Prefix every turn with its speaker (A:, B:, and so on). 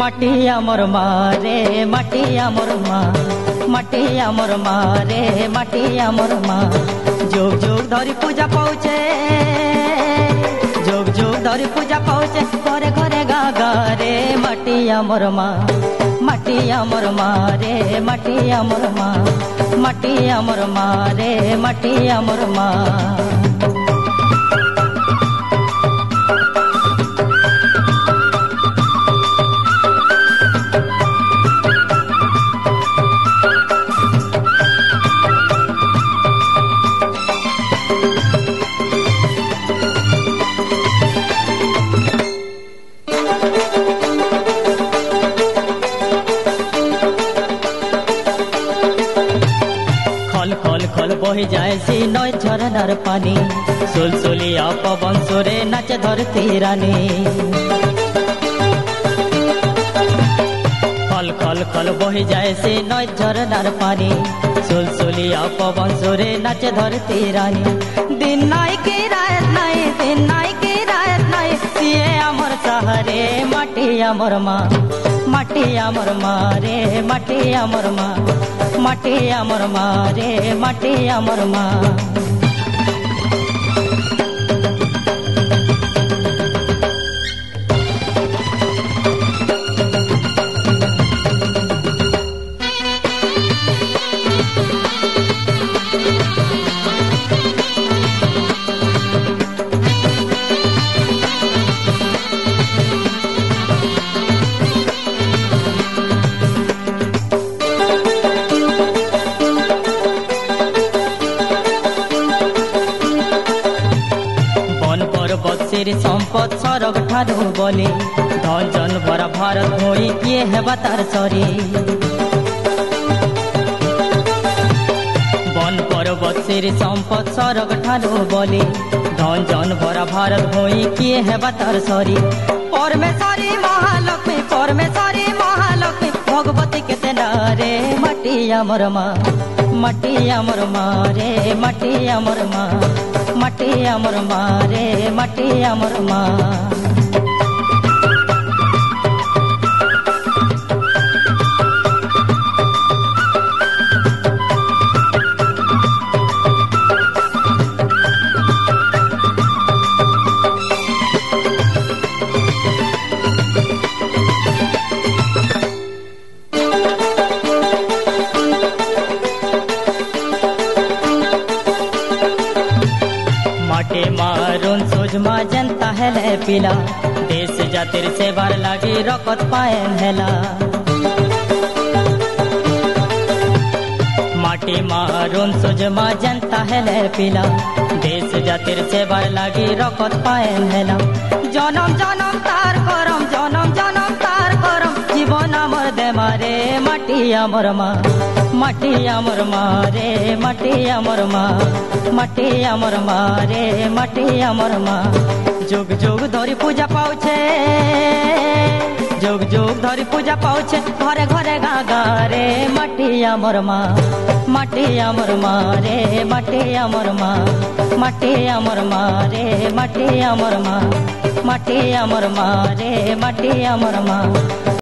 A: माटी आमर मारे माटी आमर मा माटी आमर मारे माटी आमर मा जोग जोग धरी पूजा पाउचे जोग जोग धरी पूजा पाउचे घरे घरे गा गा रे माटी आमर मा माटी आमर मारे माटी आमर मा माटी आमर मारे माटी आमर मा खल खल बही जाए सी नय झरनार पानी सुलसुलिया पवन सुरे नाचे धरती रानी खल खल खल बही जाए सी नय झरनार पानी सुलसुलिया पवन सुरे नाचे धरती रानी दिन नाई की रात नाई दिन नाई की रात नाई सिए आमर सहारे माटी आमर मा माटी आमर मारे माटी आमर मा माटी आमर मारे माटी आमर मा बत्सिर संपद सरग ठारू बोली धन जन भरा भारत भोई किए हेबा तार सरी बन पर्वत सिर संपद सरग ठारू बोली धन जन भरा भारत भोई किए हेबा तार सरी परमेश्वरी महालक्ष्मी भगवती के तेनारे माटी आमर मा माटी आमर मारे माटी आमर मा माटी आमर मारे माटी आमर मा माटी मारून सुजमा जनता हेले पिला देश जातिर सेवार लागी रकत पाएन हेला माटी मारून सुजमा जनता हेले पिला देश जातिर सेवार लागी रकत पाएन हेला जनम जनम तार करम जीवन आमर दे मारे माटी आमर मा माटी आमर मारे माटी आमर मा माटी आमर मारे माटी आमर मा जोग जोग धरी पूजा पाउछे जोग जोग धरी पूजा पाउछे घरे घरे गा गा रे माटी आमर मा माटी आमर मारे माटी आमर मा माटी आमर मारे माटी आमर मा माटी आमर मारे माटी आमर मा।